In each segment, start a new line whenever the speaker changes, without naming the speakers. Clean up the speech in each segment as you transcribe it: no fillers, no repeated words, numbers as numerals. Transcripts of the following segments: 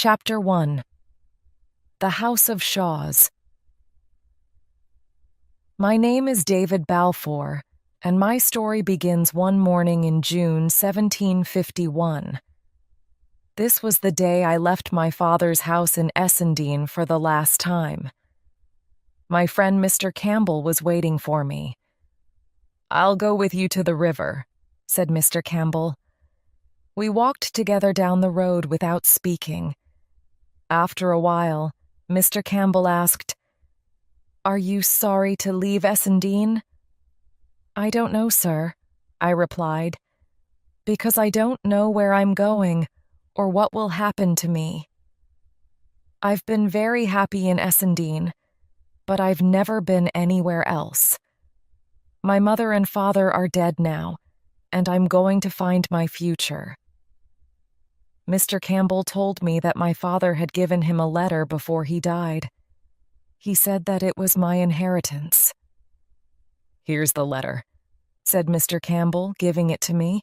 Chapter 1. The House of Shaws. My name is David Balfour, and my story begins one morning in June 1751. This was the day I left my father's house in Essendine for the last time. My friend Mr. Campbell was waiting for me. "I'll go with you to the river," said Mr. Campbell. We walked together down the road without speaking. After a while, Mr. Campbell asked, "Are you sorry to leave Essendine?" "I don't know, sir," I replied, "because I don't know where I'm going or what will happen to me. I've been very happy in Essendine, but I've never been anywhere else. My mother and father are dead now, and I'm going to find my future." Mr. Campbell told me that my father had given him a letter before he died. He said that it was my inheritance. "Here's the letter," said Mr. Campbell, giving it to me.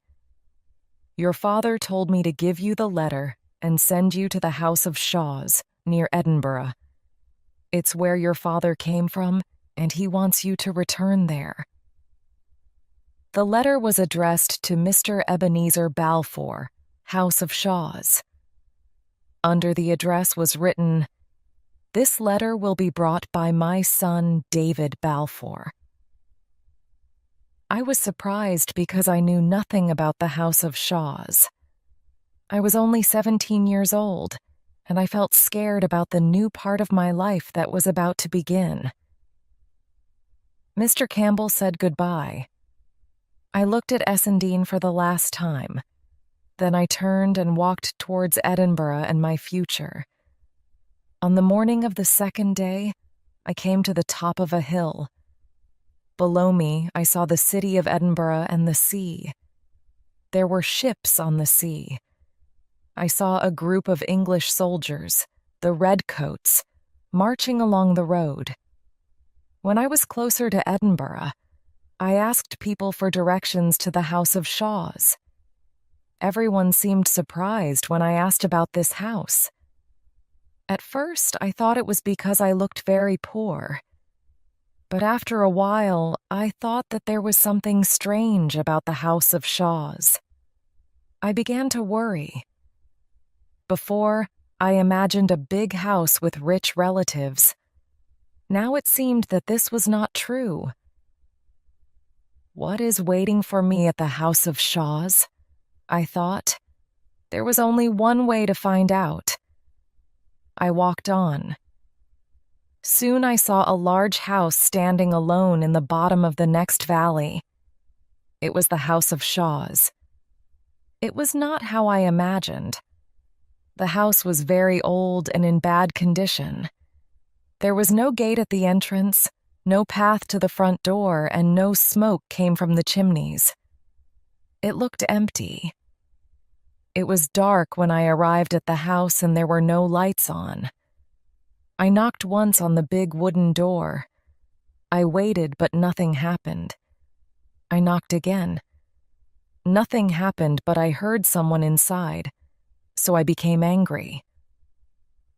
"Your father told me to give you the letter and send you to the House of Shaws, near Edinburgh. It's where your father came from, and he wants you to return there." The letter was addressed to Mr. Ebenezer Balfour, House of Shaws. Under the address was written, "This letter will be brought by my son David Balfour." I was surprised because I knew nothing about the House of Shaws. I was only 17 years old, and I felt scared about the new part of my life that was about to begin. Mr. Campbell said goodbye. I looked at Essendine for the last time. Then I turned and walked towards Edinburgh and my future. On the morning of the second day, I came to the top of a hill. Below me, I saw the city of Edinburgh and the sea. There were ships on the sea. I saw a group of English soldiers, the Redcoats, marching along the road. When I was closer to Edinburgh, I asked people for directions to the House of Shaws. Everyone seemed surprised when I asked about this house. At first, I thought it was because I looked very poor. But after a while, I thought that there was something strange about the House of Shaws. I began to worry. Before, I imagined a big house with rich relatives. Now it seemed that this was not true. What is waiting for me at the House of Shaws? I thought. There was only one way to find out. I walked on. Soon I saw a large house standing alone in the bottom of the next valley. It was the House of Shaws. It was not how I imagined. The house was very old and in bad condition. There was no gate at the entrance, no path to the front door, and no smoke came from the chimneys. It looked empty. It was dark when I arrived at the house and there were no lights on. I knocked once on the big wooden door. I waited, but nothing happened. I knocked again. Nothing happened, but I heard someone inside, so I became angry.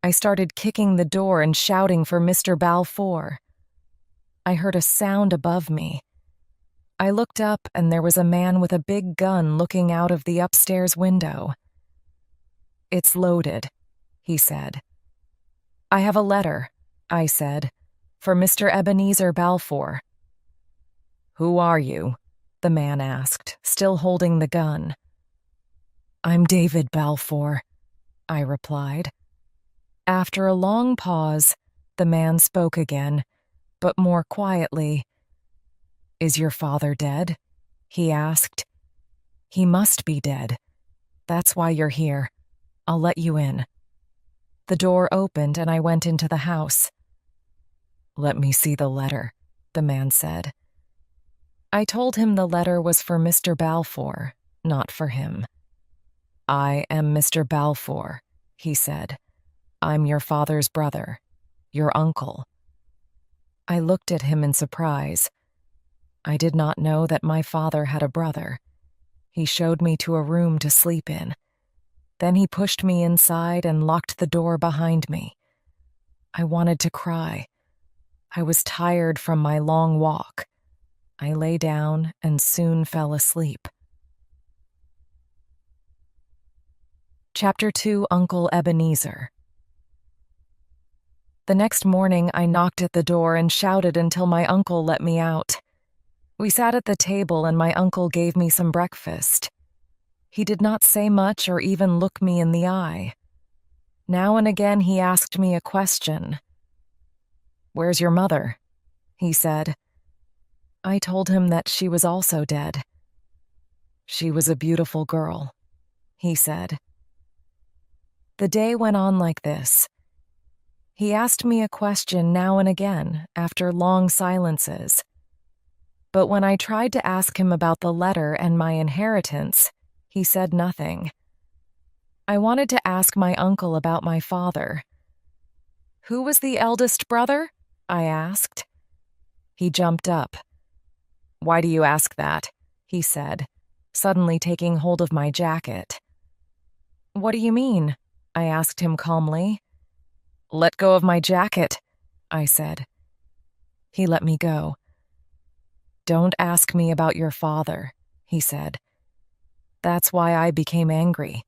I started kicking the door and shouting for Mr. Balfour. I heard a sound above me. I looked up and there was a man with a big gun looking out of the upstairs window. "It's loaded," he said. "I have a letter," I said, "for Mr. Ebenezer Balfour." "Who are you?" the man asked, still holding the gun. "I'm David Balfour," I replied. After a long pause, the man spoke again, but more quietly. "Is your father dead?" he asked. "He must be dead. That's why you're here. I'll let you in." The door opened and I went into the house. "Let me see the letter," the man said. I told him the letter was for Mr. Balfour, not for him. "I am Mr. Balfour," he said. "I'm your father's brother, your uncle." I looked at him in surprise. I did not know that my father had a brother. He showed me to a room to sleep in. Then he pushed me inside and locked the door behind me. I wanted to cry. I was tired from my long walk. I lay down and soon fell asleep. Chapter 2: Uncle Ebenezer. The next morning, I knocked at the door and shouted until my uncle let me out. We sat at the table and my uncle gave me some breakfast. He did not say much or even look me in the eye. Now and again he asked me a question. "Where's your mother?" he said. I told him that she was also dead. "She was a beautiful girl," he said. The day went on like this. He asked me a question now and again after long silences. But when I tried to ask him about the letter and my inheritance, he said nothing. I wanted to ask my uncle about my father. "Who was the eldest brother?" I asked. He jumped up. "Why do you ask that?" he said, suddenly taking hold of my jacket. "What do you mean?" I asked him calmly. "Let go of my jacket," I said. He let me go. "Don't ask me about your father," he said. That's why I became angry.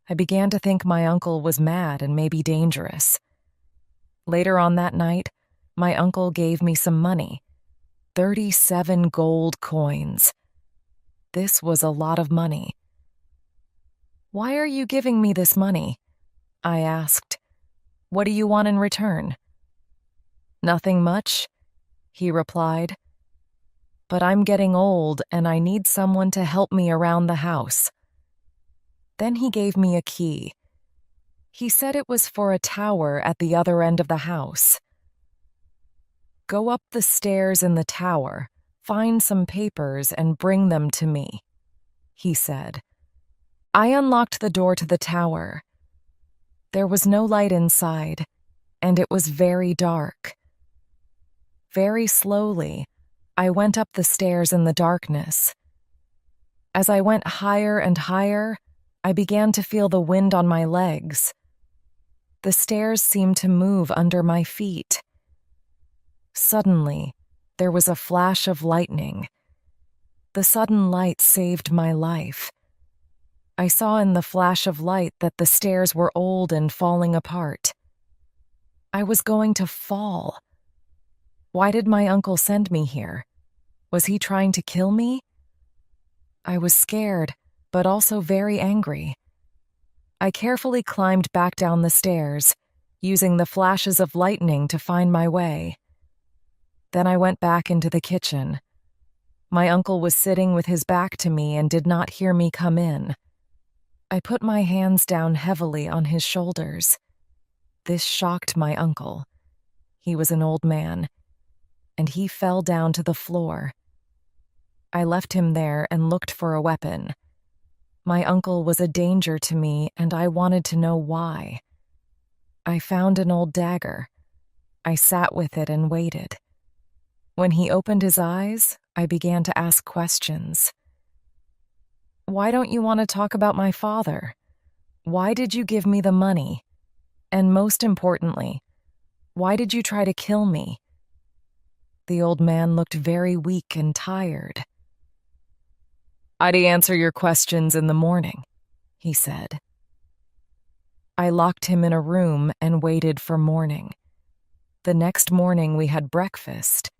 I began to think my uncle was mad and maybe dangerous. Later on that night, my uncle gave me some money. 37 gold coins. This was a lot of money. "Why are you giving me this money?" I asked. "What do you want in return?" "Nothing much," he replied. "But I'm getting old and I need someone to help me around the house." Then he gave me a key. He said it was for a tower at the other end of the house. "Go up the stairs in the tower, find some papers, and bring them to me," he said. I unlocked the door to the tower. There was no light inside, and it was very dark. Very slowly, I went up the stairs in the darkness. As I went higher and higher, I began to feel the wind on my legs. The stairs seemed to move under my feet. Suddenly, there was a flash of lightning. The sudden light saved my life. I saw in the flash of light that the stairs were old and falling apart. I was going to fall. Why did my uncle send me here? Was he trying to kill me? I was scared, but also very angry. I carefully climbed back down the stairs, using the flashes of lightning to find my way. Then I went back into the kitchen. My uncle was sitting with his back to me and did not hear me come in. I put my hands down heavily on his shoulders. This shocked my uncle. He was an old man, and he fell down to the floor. I left him there and looked for a weapon. My uncle was a danger to me, and I wanted to know why. I found an old dagger. I sat with it and waited. When he opened his eyes, I began to ask questions. "Why don't you want to talk about my father? Why did you give me the money? And most importantly, why did you try to kill me?" The old man looked very weak and tired. "I'd answer your questions in the morning," he said. I locked him in a room and waited for morning. The next morning we had breakfast.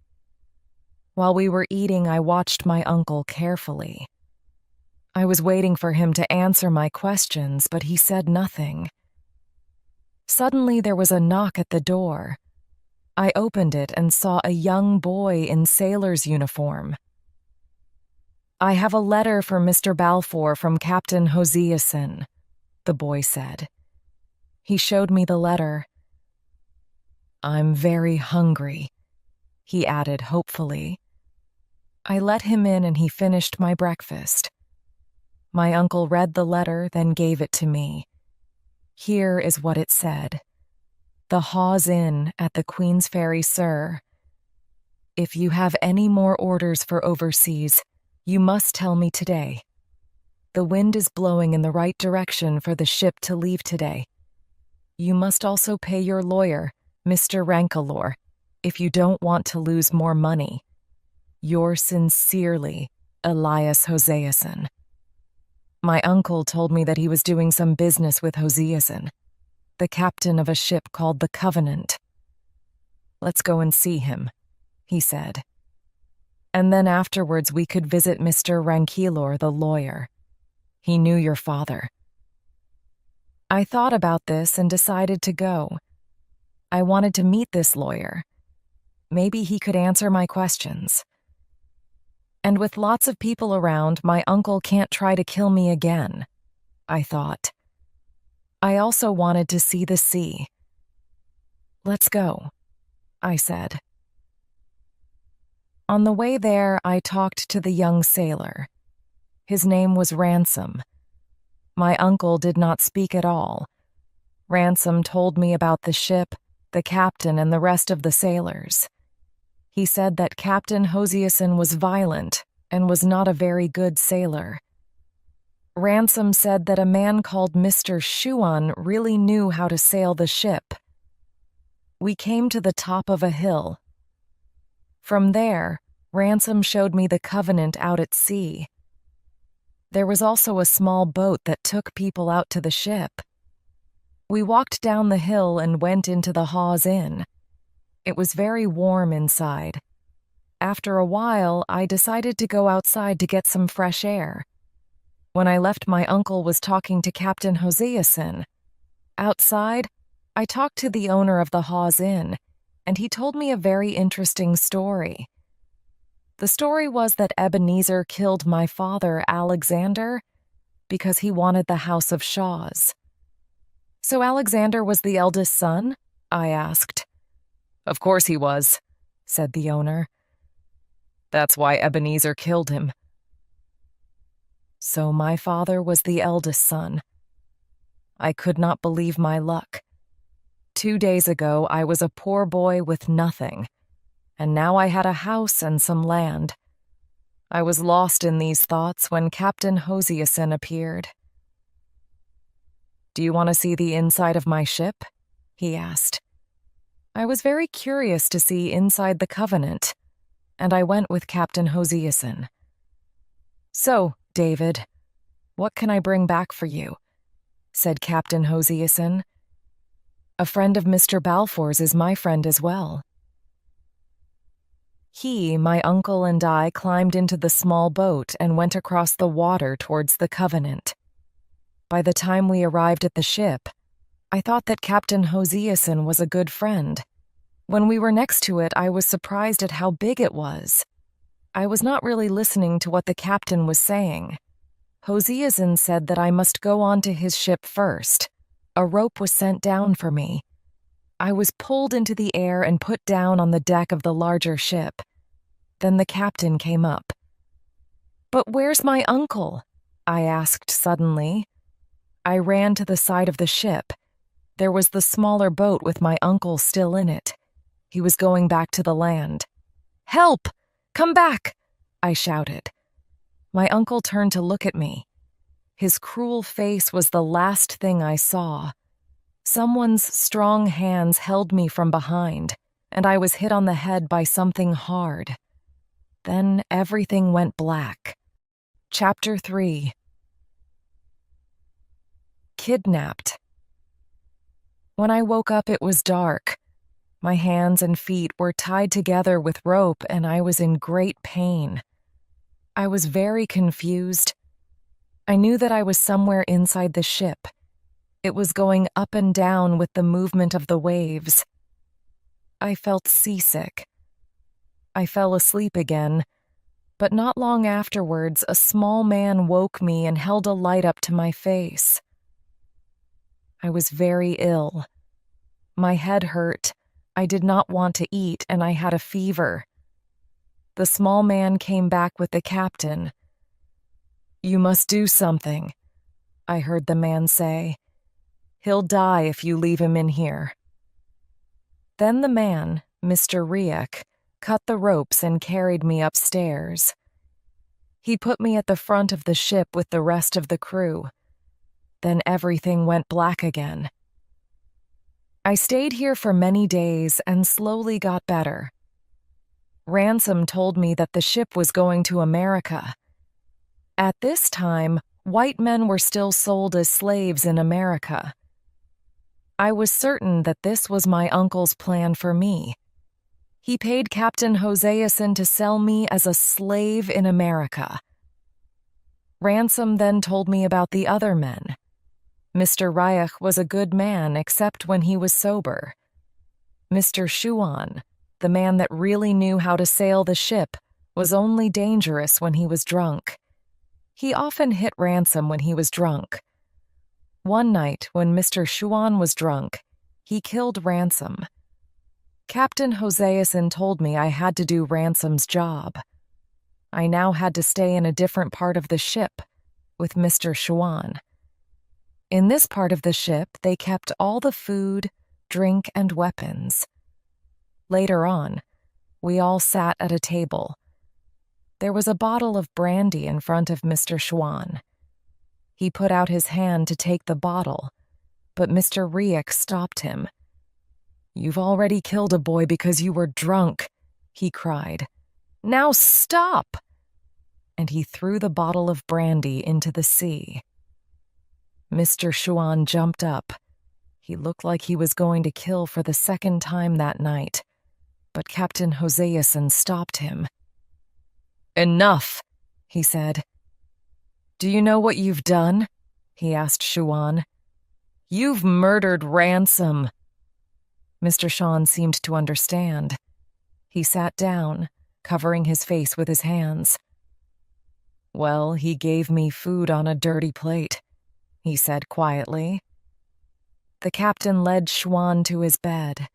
While we were eating, I watched my uncle carefully. I was waiting for him to answer my questions, but he said nothing. Suddenly there was a knock at the door. I opened it and saw a young boy in sailor's uniform. "I have a letter for Mr. Balfour from Captain Hosieson," the boy said. He showed me the letter. "I'm very hungry," he added hopefully. I let him in and he finished my breakfast. My uncle read the letter, then gave it to me. Here is what it said. "The Hawes Inn at the Queen's Ferry, sir. If you have any more orders for overseas, you must tell me today. The wind is blowing in the right direction for the ship to leave today. You must also pay your lawyer, Mr. Rankalor, if you don't want to lose more money. Yours sincerely, Elias Hoseason. My uncle told me that he was doing some business with Hoseason, the captain of a ship called the Covenant. Let's go and see him, he said. And then afterwards we could visit Mr. Rankilor, the lawyer. He knew your father. I thought about this and decided to go. I wanted to meet this lawyer. Maybe he could answer my questions. And with lots of people around, my uncle can't try to kill me again, I thought. I also wanted to see the sea. Let's go, I said. On the way there, I talked to the young sailor. His name was Ransom. My uncle did not speak at all. Ransom told me about the ship, the captain, and the rest of the sailors. He said that Captain Hoseason was violent and was not a very good sailor. Ransom said that a man called Mr. Shuan really knew how to sail the ship. We came to the top of a hill. From there, Ransom showed me the Covenant out at sea. There was also a small boat that took people out to the ship. We walked down the hill and went into the Hawes Inn. It was very warm inside. After a while, I decided to go outside to get some fresh air. When I left, my uncle was talking to Captain Hoseason. Outside, I talked to the owner of the Hawes Inn, and he told me a very interesting story. The story was that Ebenezer killed my father, Alexander, because he wanted the House of Shaws. So Alexander was the eldest son? I asked. Of course he was, said the owner. That's why Ebenezer killed him. So my father was the eldest son. I could not believe my luck. 2 days ago, I was a poor boy with nothing, and now I had a house and some land. I was lost in these thoughts when Captain Hoseason appeared. Do you want to see the inside of my ship? He asked. I was very curious to see inside the Covenant, and I went with Captain Hoseason. So, David, what can I bring back for you? Said Captain Hoseason. A friend of Mr. Balfour's is my friend as well. He, my uncle, and I climbed into the small boat and went across the water towards the Covenant. By the time we arrived at the ship, I thought that Captain Hoseason was a good friend. When we were next to it, I was surprised at how big it was. I was not really listening to what the captain was saying. Hoseason said that I must go on to his ship first. A rope was sent down for me. I was pulled into the air and put down on the deck of the larger ship. Then the captain came up. But where's my uncle? I asked suddenly. I ran to the side of the ship. There was the smaller boat with my uncle still in it. He was going back to the land. Help! Come back! I shouted. My uncle turned to look at me. His cruel face was the last thing I saw. Someone's strong hands held me from behind, and I was hit on the head by something hard. Then everything went black. Chapter 3. Kidnapped. When I woke up, it was dark. My hands and feet were tied together with rope, and I was in great pain. I was very confused. I knew that I was somewhere inside the ship. It was going up and down with the movement of the waves. I felt seasick. I fell asleep again, but not long afterwards, a small man woke me and held a light up to my face. I was very ill. My head hurt. I did not want to eat, and I had a fever. The small man came back with the captain. You must do something, I heard the man say. He'll die if you leave him in here. Then the man, Mr. Riek, cut the ropes and carried me upstairs. He put me at the front of the ship with the rest of the crew. Then everything went black again. I stayed here for many days and slowly got better. Ransom told me that the ship was going to America. At this time, white men were still sold as slaves in America. I was certain that this was my uncle's plan for me. He paid Captain Hoseason to sell me as a slave in America. Ransom then told me about the other men. Mr. Ryach was a good man except when he was sober. Mr. Shuan, the man that really knew how to sail the ship, was only dangerous when he was drunk. He often hit Ransom when he was drunk. One night, when Mr. Shuan was drunk, he killed Ransom. Captain Hoseason told me I had to do Ransom's job. I now had to stay in a different part of the ship, with Mr. Shuan. In this part of the ship, they kept all the food, drink, and weapons. Later on, we all sat at a table. There was a bottle of brandy in front of Mr. Shuan. He put out his hand to take the bottle, but Mr. Ryach stopped him. "You've already killed a boy because you were drunk," he cried. "Now stop!" And he threw the bottle of brandy into the sea. Mr. Shuan jumped up. He looked like he was going to kill for the second time that night, but Captain Hoseason stopped him. "Enough," he said. "Do you know what you've done?" he asked Shuan. "You've murdered Ransom." Mr. Shuan seemed to understand. He sat down, covering his face with his hands. "Well, he gave me food on a dirty plate," he said quietly. The captain led Shuan to his bed.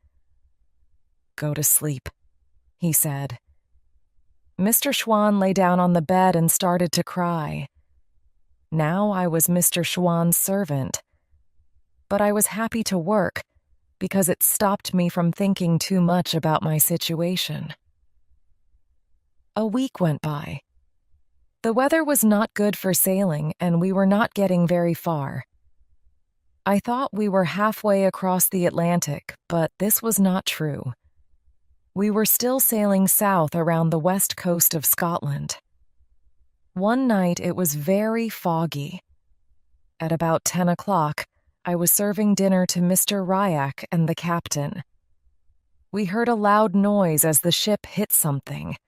"Go to sleep," he said. Mr. Shuan lay down on the bed and started to cry. Now I was Mr. Shuan's servant. But I was happy to work because it stopped me from thinking too much about my situation. A week went by. The weather was not good for sailing, and we were not getting very far. I thought we were halfway across the Atlantic, but this was not true. We were still sailing south around the west coast of Scotland. One night it was very foggy. At about 10 o'clock, I was serving dinner to Mr. Ryach and the captain. We heard a loud noise as the ship hit something.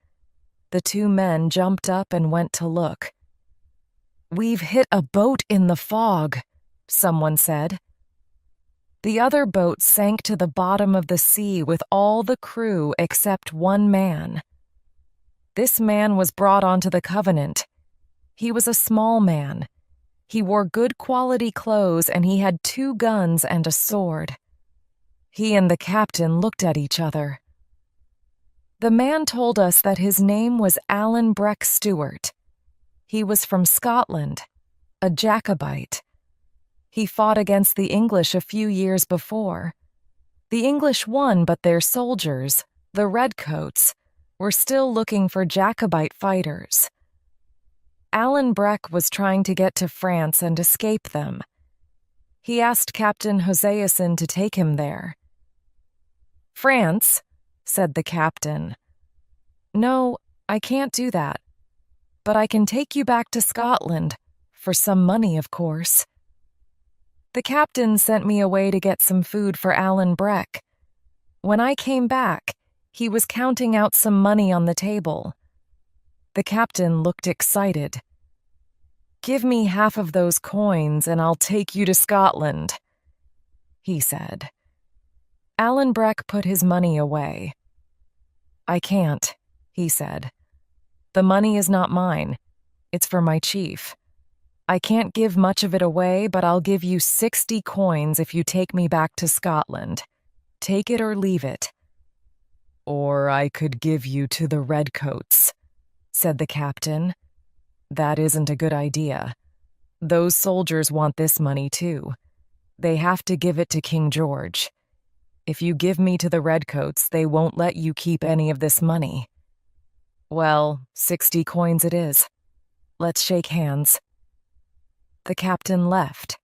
The two men jumped up and went to look. "We've hit a boat in the fog," someone said. The other boat sank to the bottom of the sea with all the crew except one man. This man was brought onto the Covenant. He was a small man. He wore good quality clothes and he had 2 guns and a sword. He and the captain looked at each other. The man told us that his name was Alan Breck Stewart. He was from Scotland, a Jacobite. He fought against the English a few years before. The English won, but their soldiers, the Redcoats, were still looking for Jacobite fighters. Alan Breck was trying to get to France and escape them. He asked Captain Hoseason to take him there. "France?" said the captain. "No, I can't do that. But I can take you back to Scotland, for some money, of course." The captain sent me away to get some food for Alan Breck. When I came back, he was counting out some money on the table. The captain looked excited. "Give me half of those coins and I'll take you to Scotland," he said. Alan Breck put his money away. "I can't," he said. "The money is not mine. It's for my chief. I can't give much of it away, but I'll give you 60 coins if you take me back to Scotland. Take it or leave it." "Or I could give you to the Redcoats," said the captain. "That isn't a good idea. Those soldiers want this money too. They have to give it to King George. If you give me to the Redcoats, they won't let you keep any of this money." "Well, 60 coins it is." let's shake hands." The captain left.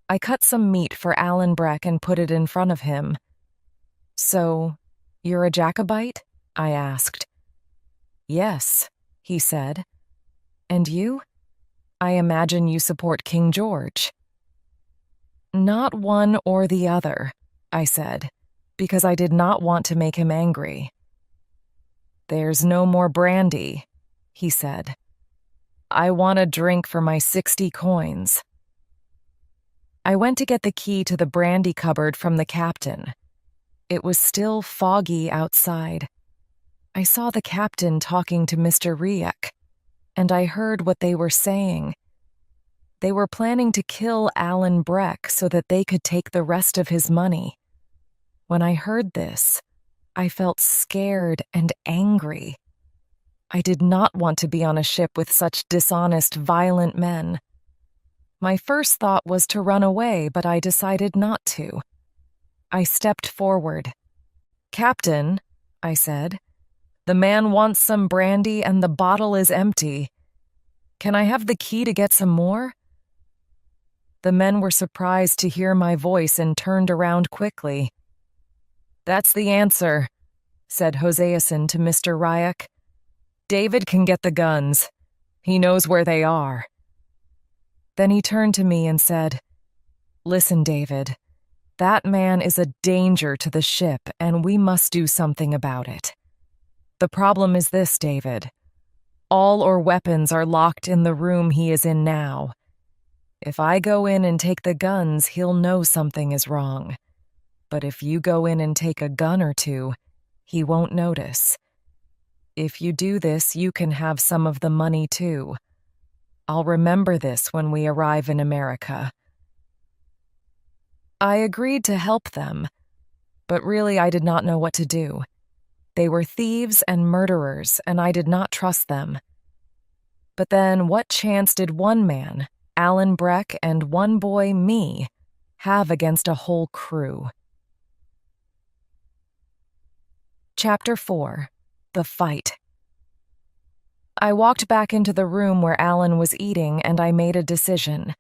I cut some meat for Alan Breck and put it in front of him. "So, you're a Jacobite?" I asked. "Yes," he said. "And you? I imagine you support King George." "Not one or the other," I said, because I did not want to make him angry. "There's no more brandy," he said. "I want a drink for my 60 coins." I went to get the key to the brandy cupboard from the captain. It was still foggy outside. I saw the captain talking to Mr. Riek, and I heard what they were saying. They were planning to kill Alan Breck so that they could take the rest of his money. When I heard this, I felt scared and angry. I did not want to be on a ship with such dishonest, violent men. My first thought was to run away, but I decided not to. I stepped forward. "Captain," I said, "the man wants some brandy and the bottle is empty. Can I have the key to get some more?" The men were surprised to hear my voice and turned around quickly. "That's the answer," said Hoseason to Mr. Riek. "David can get the guns. He knows where they are." Then he turned to me and said, "Listen, David, that man is a danger to the ship and we must do something about it. The problem is this, David. All our weapons are locked in the room he is in now. If I go in and take the guns, he'll know something is wrong. But if you go in and take a gun or two, he won't notice. If you do this, you can have some of the money too. I'll remember this when we arrive in America." I agreed to help them, but really I did not know what to do. They were thieves and murderers, and I did not trust them. But then what chance did one man, Alan Breck, and one boy, me, have against a whole crew? Chapter 4. The Fight. I walked back into the room where Alan was eating and I made a decision.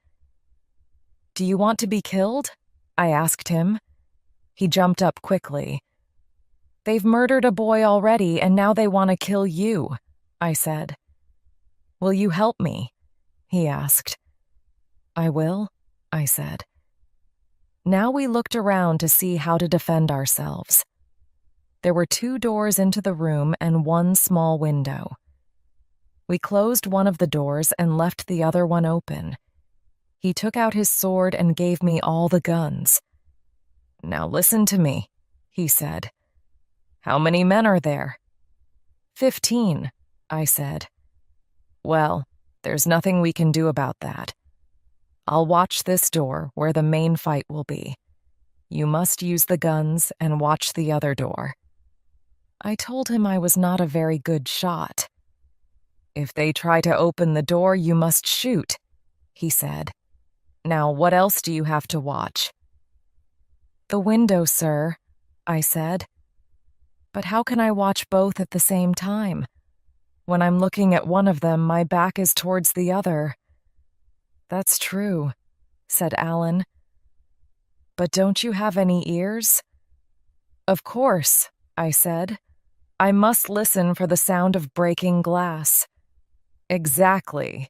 "Do you want to be killed?" I asked him. He jumped up quickly. "They've murdered a boy already and now they want to kill you," I said. "Will you help me?" he asked. "I will," I said. Now we looked around to see how to defend ourselves. There were 2 doors into the room and 1 small window. We closed one of the doors and left the other one open. He took out his sword and gave me all the guns. "Now listen to me," he said. "How many men are there?" 15, I said. "Well, there's nothing we can do about that. I'll watch this door where the main fight will be. You must use the guns and watch the other door." I told him I was not a very good shot. "If they try to open the door, you must shoot," he said. "Now, what else do you have to watch?" "The window, sir," I said. "But how can I watch both at the same time? When I'm looking at one of them, my back is towards the other." "That's true," said Alan. "But don't you have any ears?" "Of course," I said. "I must listen for the sound of breaking glass." "Exactly,"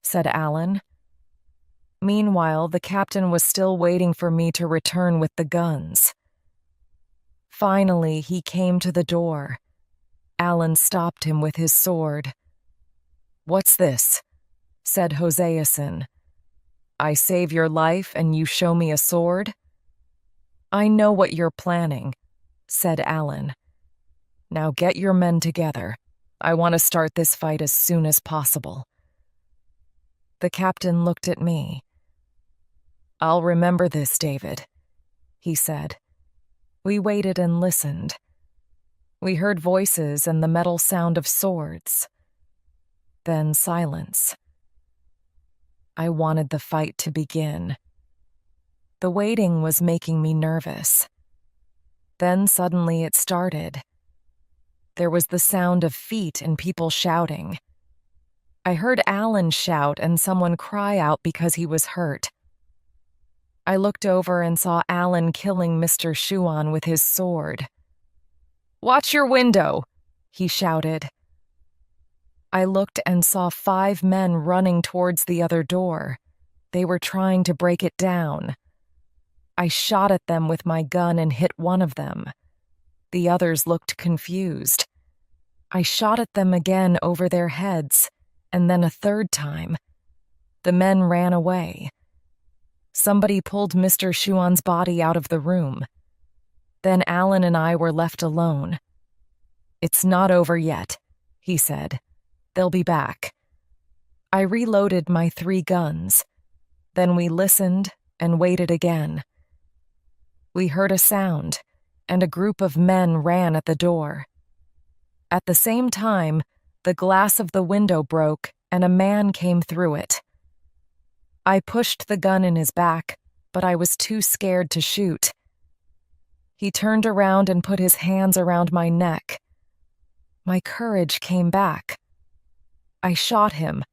said Alan. Meanwhile, the captain was still waiting for me to return with the guns. Finally, he came to the door. Alan stopped him with his sword. "What's this?" said Hoseason. "I save your life and you show me a sword?" "I know what you're planning," said Alan. "Now get your men together. I want to start this fight as soon as possible." The captain looked at me. "I'll remember this, David," he said. We waited and listened. We heard voices and the metal sound of swords. Then silence. I wanted the fight to begin. The waiting was making me nervous. Then suddenly it started. There was the sound of feet and people shouting. I heard Alan shout and someone cry out because he was hurt. I looked over and saw Alan killing Mr. Shuan with his sword. "Watch your window!" he shouted. I looked and saw 5 men running towards the other door. They were trying to break it down. I shot at them with my gun and hit one of them. The others looked confused. I shot at them again over their heads, and then a third time. The men ran away. Somebody pulled Mr. Shuan's body out of the room. Then Alan and I were left alone. "It's not over yet," he said. "They'll be back." I reloaded my 3 guns. Then we listened and waited again. We heard a sound, and a group of men ran at the door. At the same time, the glass of the window broke and a man came through it. I pushed the gun in his back, but I was too scared to shoot. He turned around and put his hands around my neck. My courage came back. I shot him.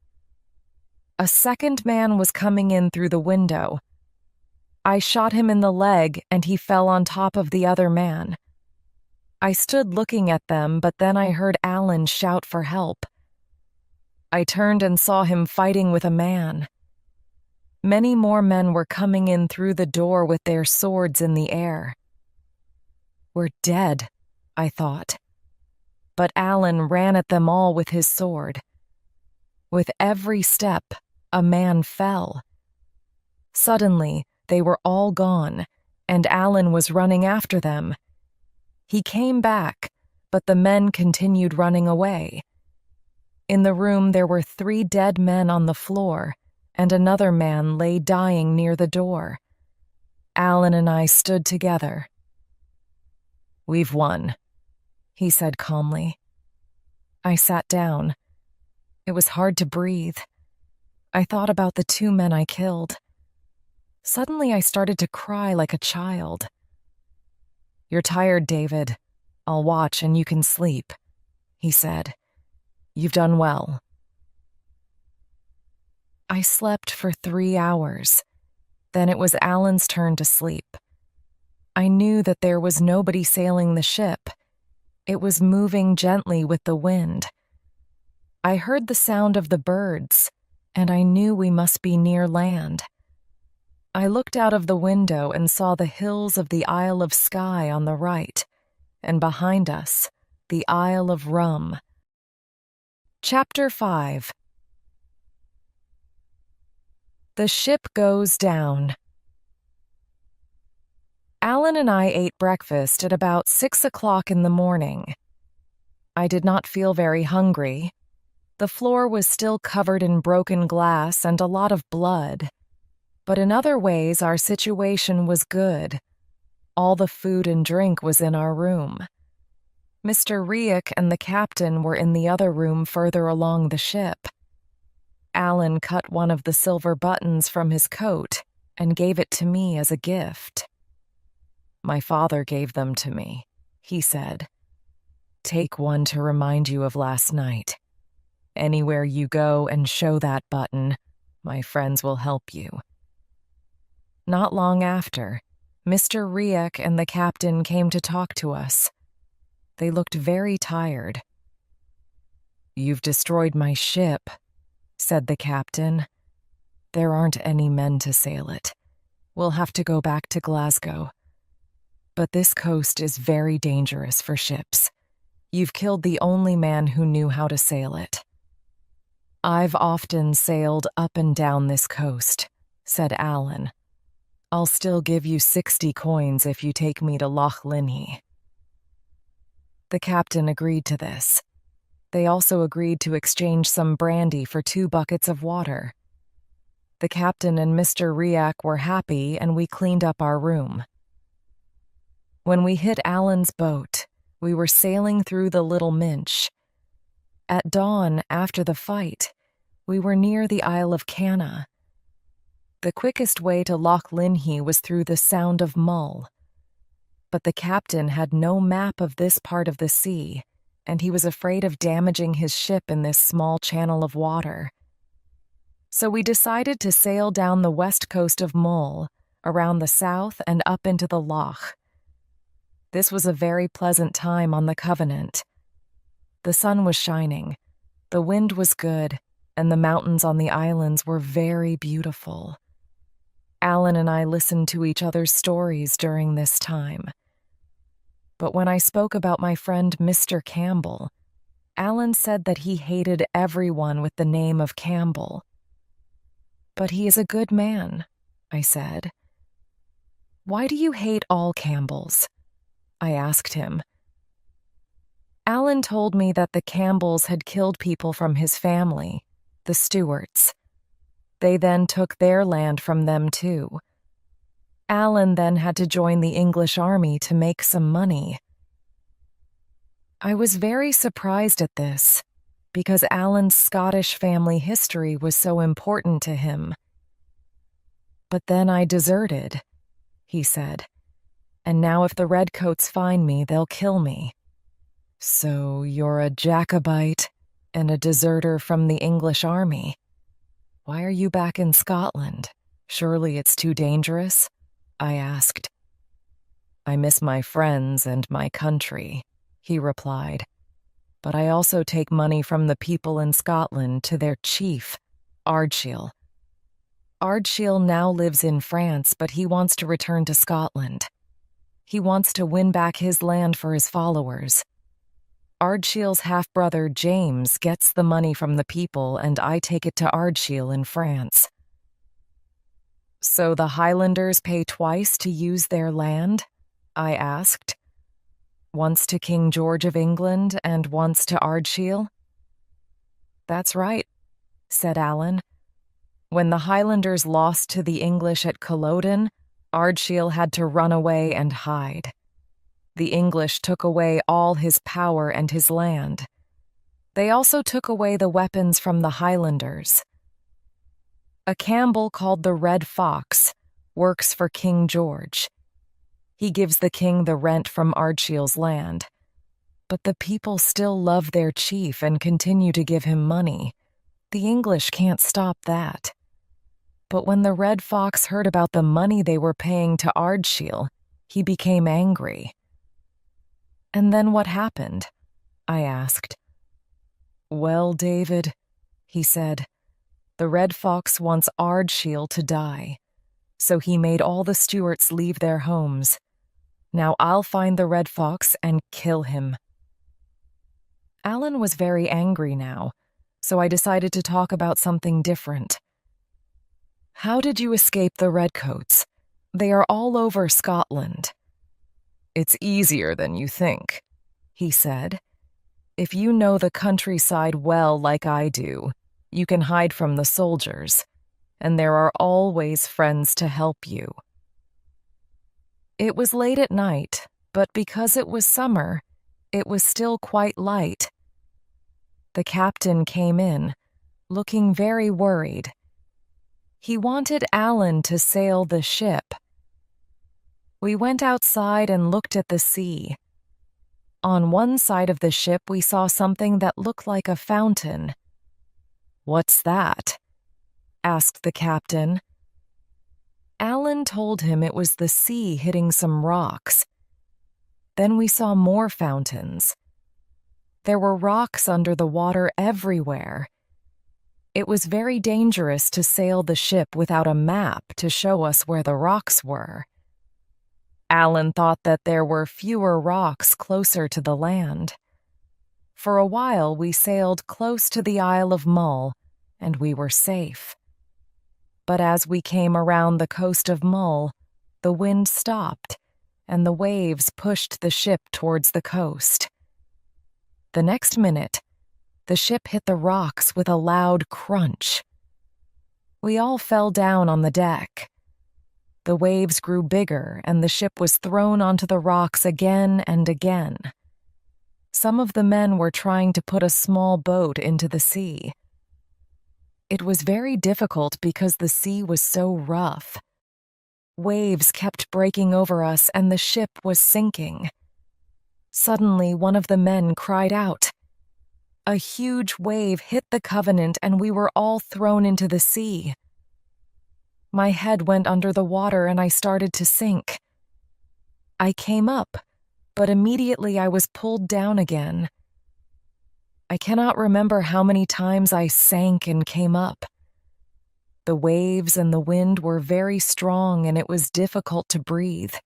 A second man was coming in through the window. I shot him in the leg and he fell on top of the other man. I stood looking at them, but then I heard Alan shout for help. I turned and saw him fighting with a man. Many more men were coming in through the door with their swords in the air. "We're dead," I thought. But Alan ran at them all with his sword. With every step, a man fell. Suddenly, they were all gone, and Alan was running after them. He came back, but the men continued running away. In the room, there were 3 dead men on the floor, and another man lay dying near the door. Alan and I stood together. "We've won," he said calmly. I sat down. It was hard to breathe. I thought about the 2 men I killed. Suddenly, I started to cry like a child. "You're tired, David. I'll watch and you can sleep," he said. "You've done well." I slept for 3 hours. Then it was Alan's turn to sleep. I knew that there was nobody sailing the ship. It was moving gently with the wind. I heard the sound of the birds, and I knew we must be near land. I looked out of the window and saw the hills of the Isle of Skye on the right, and behind us, the Isle of Rum. Chapter 5. The ship goes down. Alan and I ate breakfast at about 6 o'clock in the morning. I did not feel very hungry. The floor was still covered in broken glass and a lot of blood. But in other ways, our situation was good. All the food and drink was in our room. Mr. Riek and the captain were in the other room further along the ship. Alan cut one of the silver buttons from his coat and gave it to me as a gift. "My father gave them to me," he said. "Take one to remind you of last night. Anywhere you go and show that button, my friends will help you." Not long after, Mr. Riek and the captain came to talk to us. They looked very tired. "You've destroyed my ship," said the captain. "There aren't any men to sail it. We'll have to go back to Glasgow. But this coast is very dangerous for ships. You've killed the only man who knew how to sail it." "I've often sailed up and down this coast," said Alan. "I'll still give you 60 coins if you take me to Loch Linnhe." The captain agreed to this. They also agreed to exchange some brandy for 2 buckets of water. The captain and Mr. Riek were happy, and we cleaned up our room. When we hit Alan's boat, we were sailing through the Little Minch. At dawn, after the fight, we were near the Isle of Canna. The quickest way to Loch Linnhe was through the Sound of Mull. But the captain had no map of this part of the sea, and he was afraid of damaging his ship in this small channel of water. So we decided to sail down the west coast of Mull, around the south and up into the loch. This was a very pleasant time on the Covenant. The sun was shining, the wind was good, and the mountains on the islands were very beautiful. Alan and I listened to each other's stories during this time. But when I spoke about my friend Mr. Campbell, Alan said that he hated everyone with the name of Campbell. "But he is a good man," I said. "Why do you hate all Campbells?" I asked him. Alan told me that the Campbells had killed people from his family, the Stuarts. They then took their land from them too. Alan then had to join the English army to make some money. I was very surprised at this, because Alan's Scottish family history was so important to him. "But then I deserted," he said, "and now if the Redcoats find me, they'll kill me." "So you're a Jacobite and a deserter from the English army. Why are you back in Scotland? Surely it's too dangerous?" I asked. "I miss my friends and my country," he replied. "But I also take money from the people in Scotland to their chief, Ardshiel. Ardshiel now lives in France, but he wants to return to Scotland. He wants to win back his land for his followers. Ardshiel's half-brother James gets the money from the people, and I take it to Ardshiel in France." "So the Highlanders pay twice to use their land?" I asked. "Once to King George of England and once to Ardshiel?" "That's right," said Alan. "When the Highlanders lost to the English at Culloden, Ardshiel had to run away and hide. The English took away all his power and his land. They also took away the weapons from the Highlanders. A Campbell called the Red Fox works for King George. He gives the king the rent from Ardshiel's land. But the people still love their chief and continue to give him money. The English can't stop that. But when the Red Fox heard about the money they were paying to Ardshiel, he became angry." "And then what happened?" I asked. "Well, David," he said, "the Red Fox wants Ardshiel to die, so he made all the Stuarts leave their homes. Now I'll find the Red Fox and kill him." Alan was very angry now, so I decided to talk about something different. "How did you escape the Redcoats? They are all over Scotland." "It's easier than you think," he said. "If you know the countryside well like I do, you can hide from the soldiers, and there are always friends to help you." It was late at night, but because it was summer, it was still quite light. The captain came in, looking very worried. He wanted Alan to sail the ship. We went outside and looked at the sea. On one side of the ship, we saw something that looked like a fountain. "What's that?" asked the captain. Alan told him it was the sea hitting some rocks. Then we saw more fountains. There were rocks under the water everywhere. It was very dangerous to sail the ship without a map to show us where the rocks were. Alan thought that there were fewer rocks closer to the land. For a while, we sailed close to the Isle of Mull, and we were safe. But as we came around the coast of Mull, the wind stopped, and the waves pushed the ship towards the coast. The next minute, the ship hit the rocks with a loud crunch. We all fell down on the deck. The waves grew bigger, and the ship was thrown onto the rocks again and again. Some of the men were trying to put a small boat into the sea. It was very difficult because the sea was so rough. Waves kept breaking over us, and the ship was sinking. Suddenly, one of the men cried out. A huge wave hit the Covenant and we were all thrown into the sea. My head went under the water and I started to sink. I came up, but immediately I was pulled down again. I cannot remember how many times I sank and came up. The waves and the wind were very strong and it was difficult to breathe.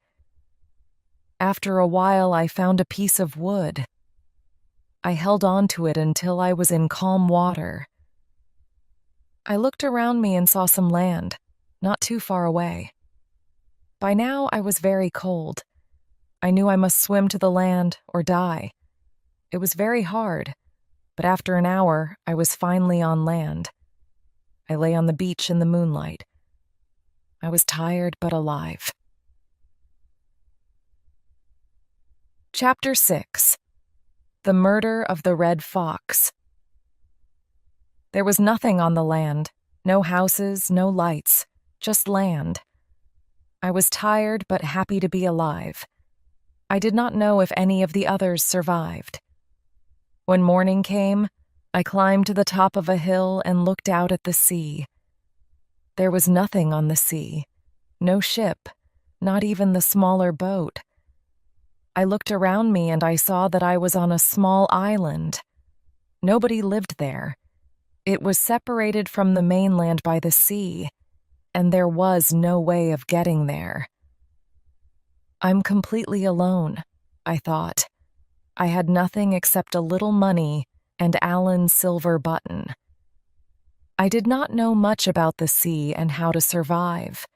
After a while, I found a piece of wood. I held on to it until I was in calm water. I looked around me and saw some land, not too far away. By now, I was very cold. I knew I must swim to the land or die. It was very hard, but after an hour, I was finally on land. I lay on the beach in the moonlight. I was tired but alive. Chapter 6. The Murder of the Red Fox. There was nothing on the land, no houses, no lights, just land. I was tired but happy to be alive. I did not know if any of the others survived. When morning came, I climbed to the top of a hill and looked out at the sea. There was nothing on the sea, no ship, not even the smaller boat. I looked around me and I saw that I was on a small island. Nobody lived there. It was separated from the mainland by the sea, and there was no way of getting there. I'm completely alone, I thought. I had nothing except a little money and Alan's silver button. I did not know much about the sea and how to survive,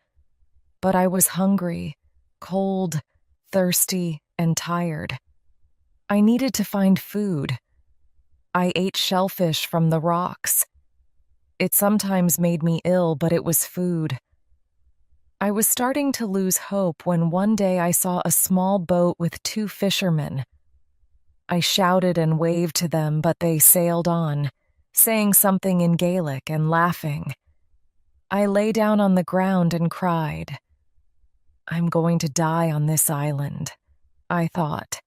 but I was hungry, cold, thirsty, and tired. I needed to find food. I ate shellfish from the rocks. It sometimes made me ill, but it was food. I was starting to lose hope when one day I saw a small boat with 2 fishermen. I shouted and waved to them, but they sailed on, saying something in Gaelic and laughing. I lay down on the ground and cried. I'm going to die on this island, I thought.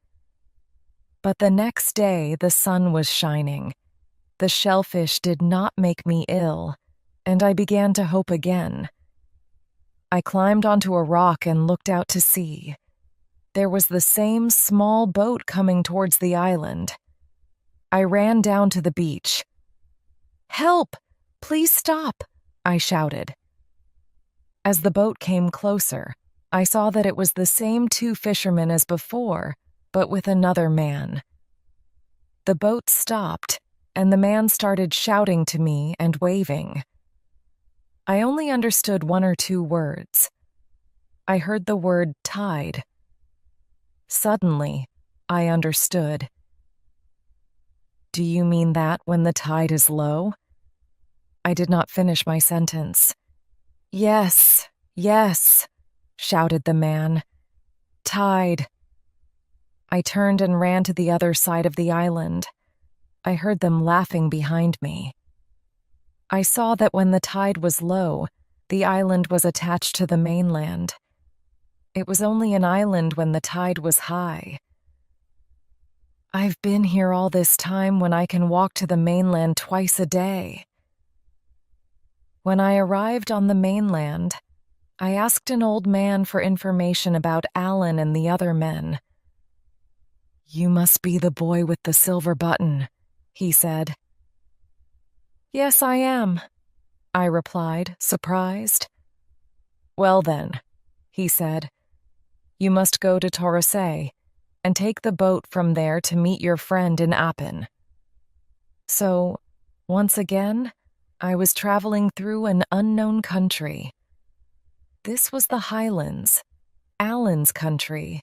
But the next day the sun was shining. The shellfish did not make me ill, and I began to hope again. I climbed onto a rock and looked out to sea. There was the same small boat coming towards the island. I ran down to the beach. Help! Please stop! I shouted. As the boat came closer, I saw that it was the same 2 fishermen as before, but with another man. The boat stopped, and the man started shouting to me and waving. I only understood 1 or 2 words. I heard the word tide. Suddenly, I understood. Do you mean that when the tide is low? I did not finish my sentence. Yes, yes, shouted the man. Tide. I turned and ran to the other side of the island. I heard them laughing behind me. I saw that when the tide was low, the island was attached to the mainland. It was only an island when the tide was high. I've been here all this time when I can walk to the mainland twice a day. When I arrived on the mainland, I asked an old man for information about Alan and the other men. You must be the boy with the silver button, he said. Yes, I am, I replied, surprised. Well then, he said, you must go to Torosay and take the boat from there to meet your friend in Appin. So, once again, I was traveling through an unknown country. This was the Highlands, Alan's country.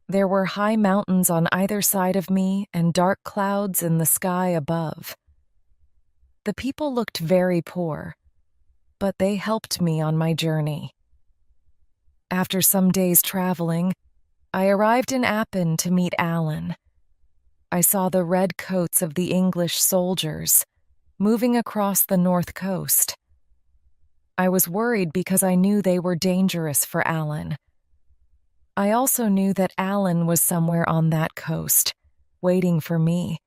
There were high mountains on either side of me and dark clouds in the sky above. The people looked very poor, but they helped me on my journey. After some days traveling, I arrived in Appin to meet Alan. I saw the red coats of the English soldiers moving across the north coast. I was worried because I knew they were dangerous for Alan. I also knew that Alan was somewhere on that coast, waiting for me.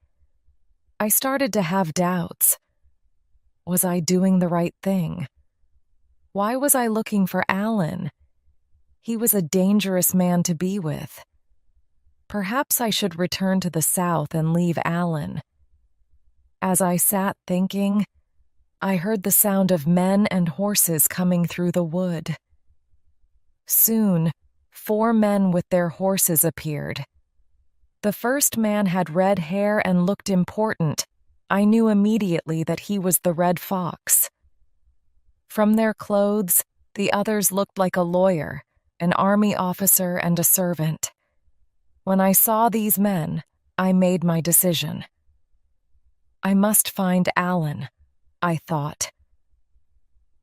I started to have doubts. Was I doing the right thing? Why was I looking for Alan? He was a dangerous man to be with. Perhaps I should return to the south and leave Alan. As I sat thinking, I heard the sound of men and horses coming through the wood. Soon, 4 men with their horses appeared. The first man had red hair and looked important. I knew immediately that he was the Red Fox. From their clothes, the others looked like a lawyer, an army officer, and a servant. When I saw these men, I made my decision. I must find Alan, I thought.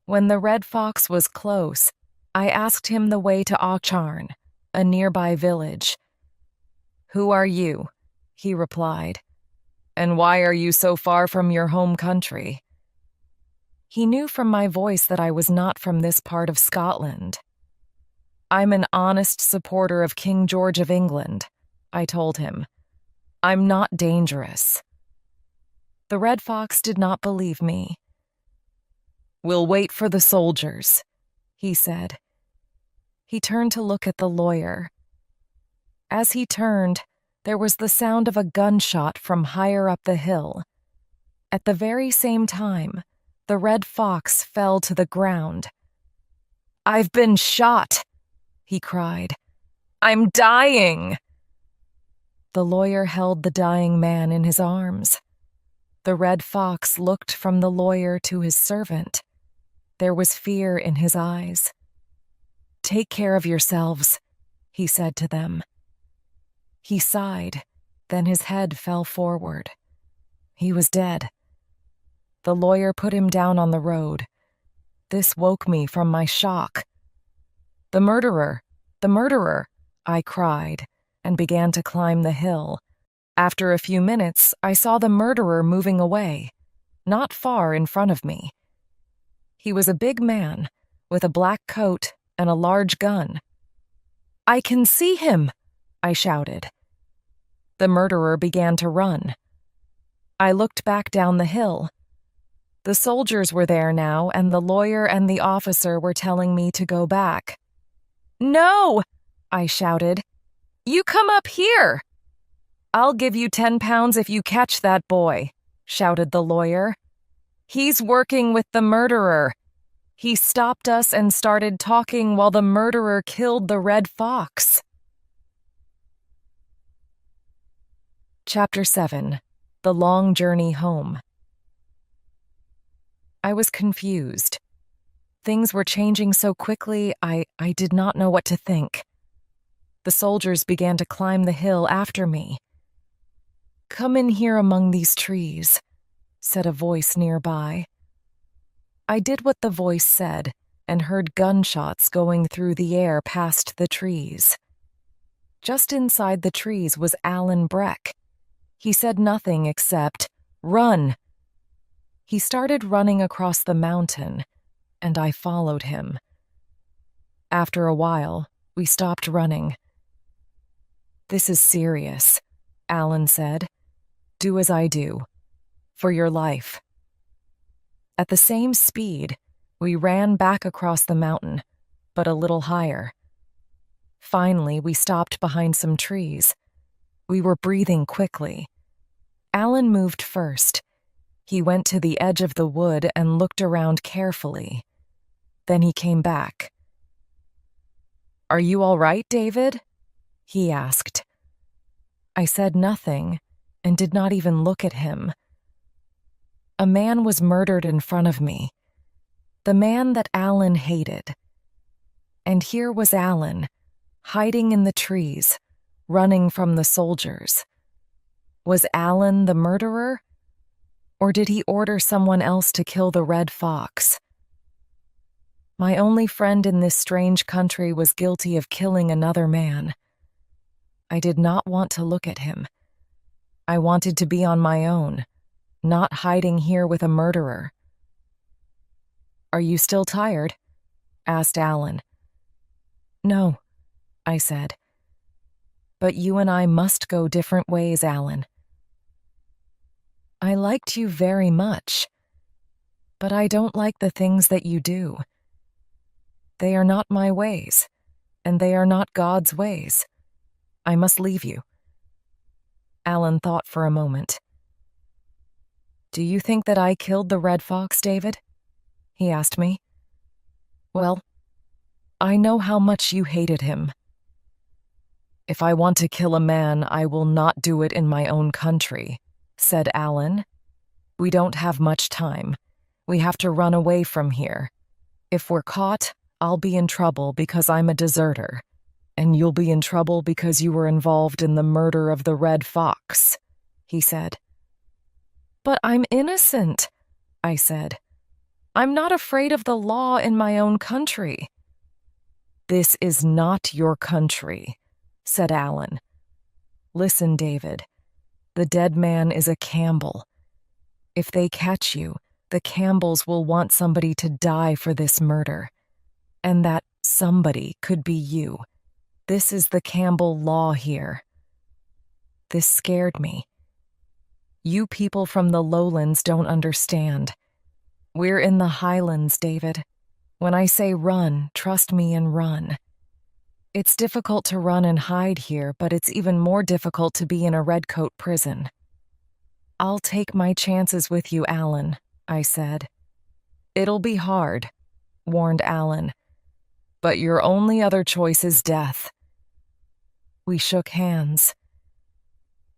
When the Red Fox was close, I asked him the way to Aucharn, a nearby village. "Who are you?" he replied. "And why are you so far from your home country?" He knew from my voice that I was not from this part of Scotland. "I'm an honest supporter of King George of England," I told him. "I'm not dangerous." The Red Fox did not believe me. "We'll wait for the soldiers," he said. He turned to look at the lawyer. As he turned, there was the sound of a gunshot from higher up the hill. At the very same time, the Red Fox fell to the ground. "I've been shot," he cried. "I'm dying." The lawyer held the dying man in his arms. The Red Fox looked from the lawyer to his servant. There was fear in his eyes. "Take care of yourselves," he said to them. He sighed, then his head fell forward. He was dead. The lawyer put him down on the road. This woke me from my shock. "The murderer! The murderer!" I cried, and began to climb the hill. After a few minutes, I saw the murderer moving away, not far in front of me. He was a big man, with a black coat and a large gun. "I can see him!" I shouted. The murderer began to run. I looked back down the hill. The soldiers were there now, and the lawyer and the officer were telling me to go back. "No!" I shouted. "You come up here!" "I'll give you 10 pounds if you catch that boy," shouted the lawyer. "He's working with the murderer. He stopped us and started talking while the murderer killed the Red Fox." Chapter 7. The Long Journey Home. I was confused. Things were changing so quickly, I did not know what to think. The soldiers began to climb the hill after me. "Come in here among these trees," said a voice nearby. I did what the voice said and heard gunshots going through the air past the trees. Just inside the trees was Alan Breck. He said nothing except, "Run!" He started running across the mountain, and I followed him. After a while, we stopped running. "This is serious," Alan said. "Do as I do. For your life." At the same speed, we ran back across the mountain, but a little higher. Finally, we stopped behind some trees. We were breathing quickly. Alan moved first. He went to the edge of the wood and looked around carefully. Then he came back. "Are you all right, David?" he asked. I said nothing and did not even look at him. A man was murdered in front of me. The man that Alan hated. And here was Alan, hiding in the trees, running from the soldiers. Was Alan the murderer? Or did he order someone else to kill the Red Fox? My only friend in this strange country was guilty of killing another man. I did not want to look at him. I wanted to be on my own, not hiding here with a murderer. "Are you still tired?" asked Alan. "No, I said. But you and I must go different ways, Alan. I liked you very much, but I don't like the things that you do. They are not my ways, and they are not God's ways. I must leave you. Alan thought for a moment. Do you think that I killed the red fox, David? He asked me. Well, I know how much you hated him. If I want to kill a man, I will not do it in my own country, said Alan. We don't have much time. We have to run away from here. If we're caught, I'll be in trouble because I'm a deserter, and you'll be in trouble because you were involved in the murder of the red fox, he said. But I'm innocent, I said. I'm not afraid of the law in my own country. This is not your country, said Alan. Listen, David, the dead man is a Campbell. If they catch you, the Campbells will want somebody to die for this murder. And that somebody could be you. This is the Campbell law here. This scared me. You people from the lowlands don't understand. We're in the highlands, David. When I say run, trust me and run. It's difficult to run and hide here, but it's even more difficult to be in a redcoat prison. I'll take my chances with you, Alan, I said. It'll be hard, warned Alan. But your only other choice is death. We shook hands.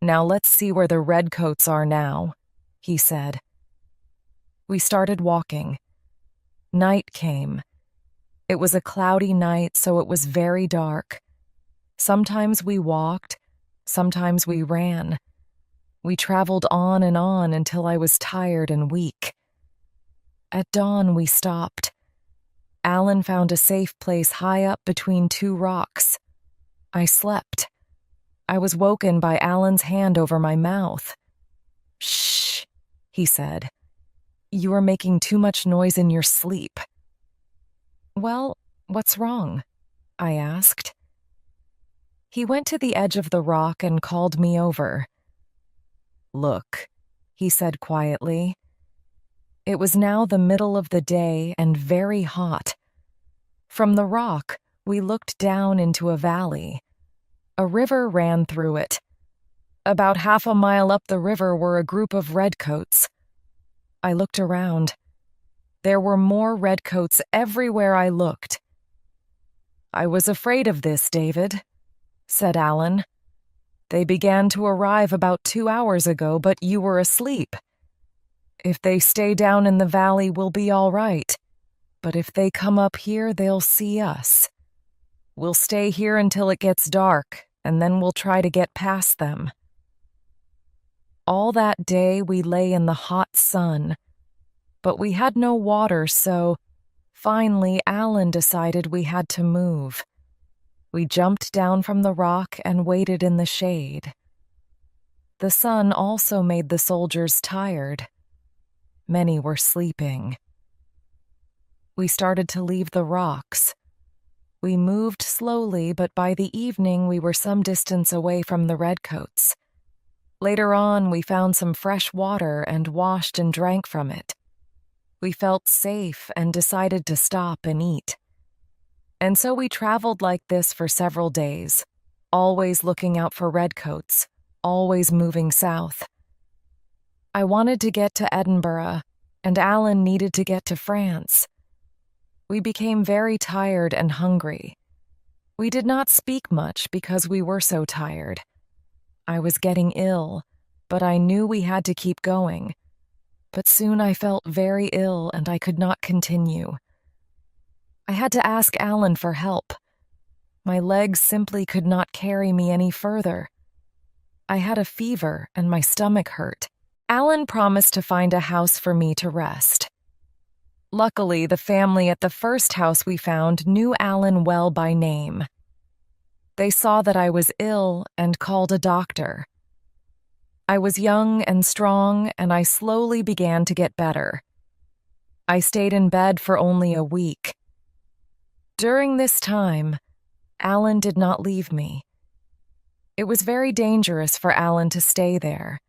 Now let's see where the redcoats are now, he said. We started walking. Night came. It was a cloudy night, so it was very dark. Sometimes we walked, sometimes we ran. We traveled on and on until I was tired and weak. At dawn, we stopped. Alan found a safe place high up between two rocks. I slept. I was woken by Alan's hand over my mouth. Shh, he said. You are making too much noise in your sleep. Well, what's wrong? I asked. He went to the edge of the rock and called me over. Look, he said quietly. It was now the middle of the day and very hot. From the rock, we looked down into a valley. A river ran through it. About half a mile up the river were a group of redcoats. I looked around. There were more redcoats everywhere I looked. I was afraid of this, David, said Alan. They began to arrive about 2 hours ago, but you were asleep. If they stay down in the valley, we'll be all right. But if they come up here, they'll see us. We'll stay here until it gets dark, and then we'll try to get past them. All that day we lay in the hot sun, but we had no water, so finally Alan decided we had to move. We jumped down from the rock and waited in the shade. The sun also made the soldiers tired. Many were sleeping. We started to leave the rocks. We moved slowly, but by the evening we were some distance away from the redcoats. Later on, we found some fresh water and washed and drank from it. We felt safe and decided to stop and eat. And so we traveled like this for several days, always looking out for redcoats, always moving south. I wanted to get to Edinburgh, and Alan needed to get to France. We became very tired and hungry. We did not speak much because we were so tired. I was getting ill, but I knew we had to keep going. But soon I felt very ill and I could not continue. I had to ask Alan for help. My legs simply could not carry me any further. I had a fever and my stomach hurt. Alan promised to find a house for me to rest. Luckily, the family at the first house we found knew Alan well by name. They saw that I was ill and called a doctor. I was young and strong, and I slowly began to get better. I stayed in bed for only a week. During this time, Alan did not leave me. It was very dangerous for Alan to stay there.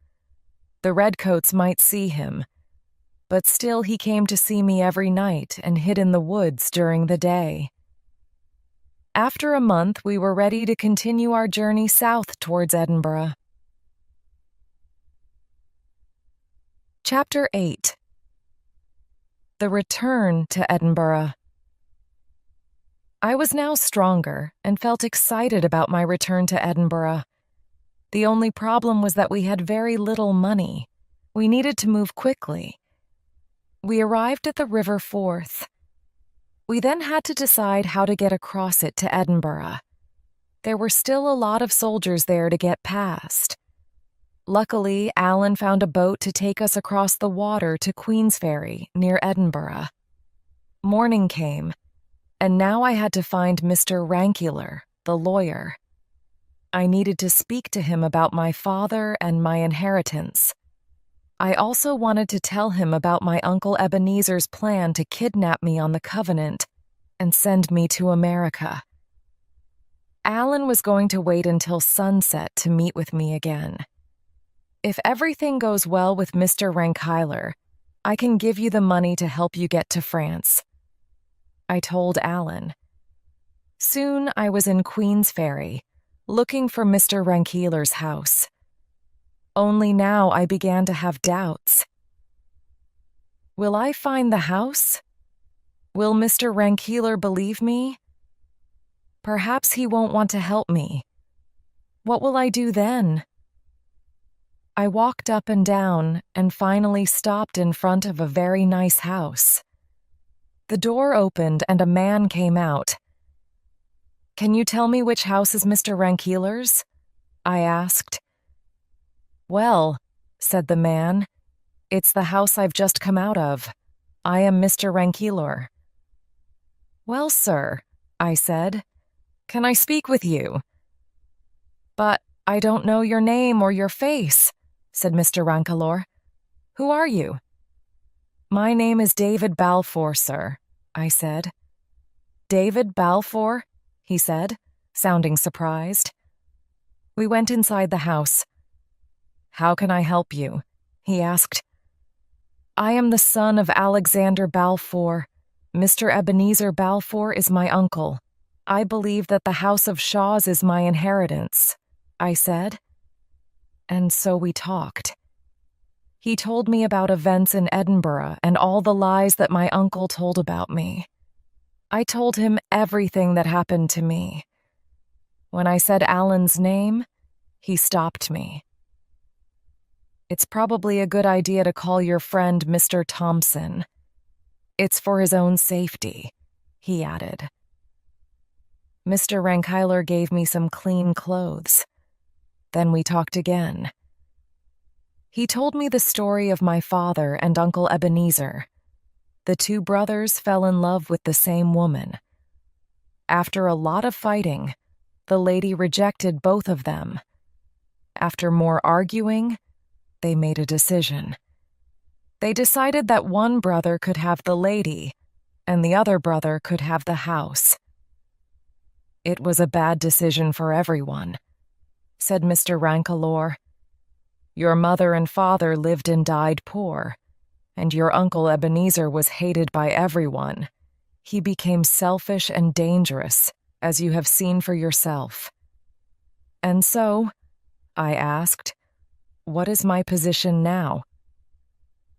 The redcoats might see him, but still he came to see me every night and hid in the woods during the day. After a month, we were ready to continue our journey south towards Edinburgh. Chapter 8. The Return to Edinburgh. I was now stronger and felt excited about my return to Edinburgh. The only problem was that we had very little money. We needed to move quickly. We arrived at the River Forth. We then had to decide how to get across it to Edinburgh. There were still a lot of soldiers there to get past. Luckily, Alan found a boat to take us across the water to Queensferry, near Edinburgh. Morning came, and now I had to find Mr. Rankeler, the lawyer. I needed to speak to him about my father and my inheritance. I also wanted to tell him about my Uncle Ebenezer's plan to kidnap me on the Covenant and send me to America. Alan was going to wait until sunset to meet with me again. If everything goes well with Mr. Rankeler, I can give you the money to help you get to France, I told Alan. Soon I was in Queensferry, looking for Mr. Rankeler's house. Only now I began to have doubts. Will I find the house? Will Mr. Rankeler believe me? Perhaps he won't want to help me. What will I do then? I walked up and down and finally stopped in front of a very nice house. The door opened and a man came out. "Can you tell me which house is Mr. Rankeler's?" I asked. "Well," said the man, "it's the house I've just come out of. I am Mr. Rankeler." "Well, sir," I said, "can I speak with you?" "But I don't know your name or your face," said Mr. Rankeler. "Who are you?" "My name is David Balfour, sir," I said. "David Balfour?" he said, sounding surprised. We went inside the house. "How can I help you?" he asked. "I am the son of Alexander Balfour. Mr. Ebenezer Balfour is my uncle. I believe that the House of Shaws is my inheritance," I said. And so we talked. He told me about events in Edinburgh and all the lies that my uncle told about me. I told him everything that happened to me. When I said Alan's name, he stopped me. "It's probably a good idea to call your friend Mr. Thompson. It's for his own safety," he added. Mr. Rankeler gave me some clean clothes. Then we talked again. He told me the story of my father and Uncle Ebenezer. The two brothers fell in love with the same woman. After a lot of fighting, the lady rejected both of them. After more arguing, they made a decision. They decided that one brother could have the lady, and the other brother could have the house. "It was a bad decision for everyone," said Mr. Rankeler. "Your mother and father lived and died poor, and your Uncle Ebenezer was hated by everyone. He became selfish and dangerous, as you have seen for yourself." "And so," I asked, "what is my position now?"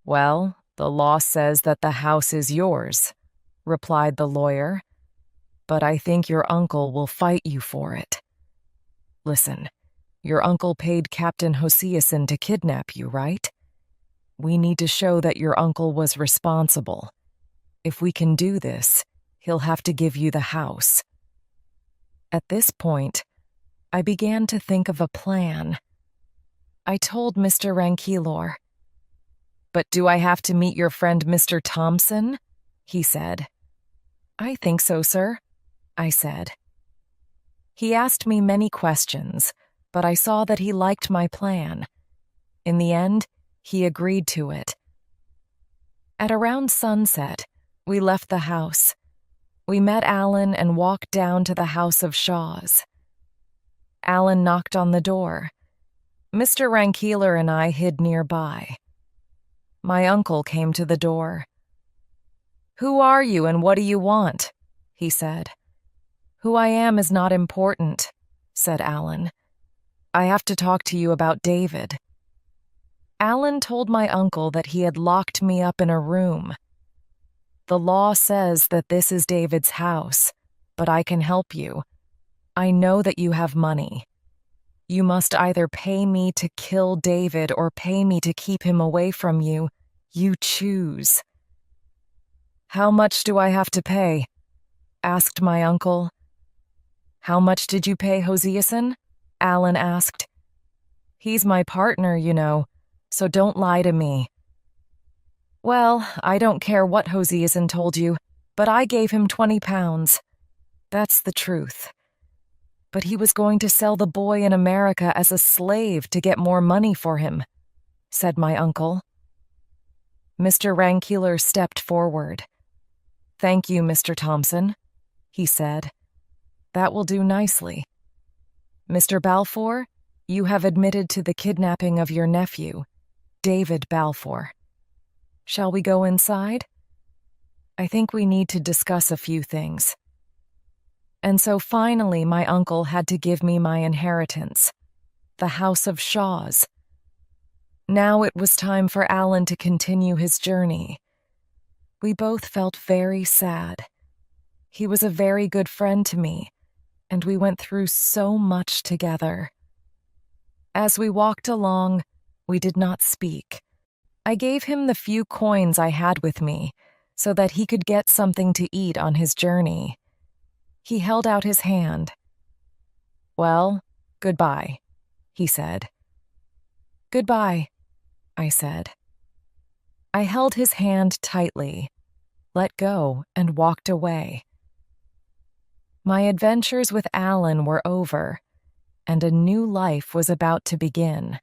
"Well, the law says that the house is yours," replied the lawyer, "but I think your uncle will fight you for it. Listen, your uncle paid Captain Hosiason to kidnap you, right? We need to show that your uncle was responsible. If we can do this, he'll have to give you the house." At this point, I began to think of a plan. I told Mr. Rankeler. "But do I have to meet your friend Mr. Thompson?" he said. "I think so, sir," I said. He asked me many questions, but I saw that he liked my plan. In the end, he agreed to it. At around sunset, we left the house. We met Alan and walked down to the house of Shaw's. Alan knocked on the door. Mr. Rankeeler and I hid nearby. My uncle came to the door. "Who are you and what do you want?" he said. "Who I am is not important," said Alan. "I have to talk to you about David." Alan told my uncle that he had locked me up in a room. "The law says that this is David's house, but I can help you. I know that you have money. You must either pay me to kill David or pay me to keep him away from you. You choose." "How much do I have to pay?" asked my uncle. "How much did you pay Hosieson?" Alan asked. "He's my partner, you know, so don't lie to me." "Well, I don't care what Hosieson told you, but I gave him 20 pounds. That's the truth. But he was going to sell the boy in America as a slave to get more money for him," said my uncle. Mr. Rankeeler stepped forward. "Thank you, Mr. Thompson," he said. "That will do nicely. Mr. Balfour, you have admitted to the kidnapping of your nephew, David Balfour. Shall we go inside? I think we need to discuss a few things." And so finally my uncle had to give me my inheritance, the house of Shaw's. Now it was time for Alan to continue his journey. We both felt very sad. He was a very good friend to me, and we went through so much together. As we walked along, we did not speak. I gave him the few coins I had with me so that he could get something to eat on his journey. He held out his hand. "Well, goodbye," he said. "Goodbye," I said. I held his hand tightly, let go, and walked away. My adventures with Alan were over, and a new life was about to begin.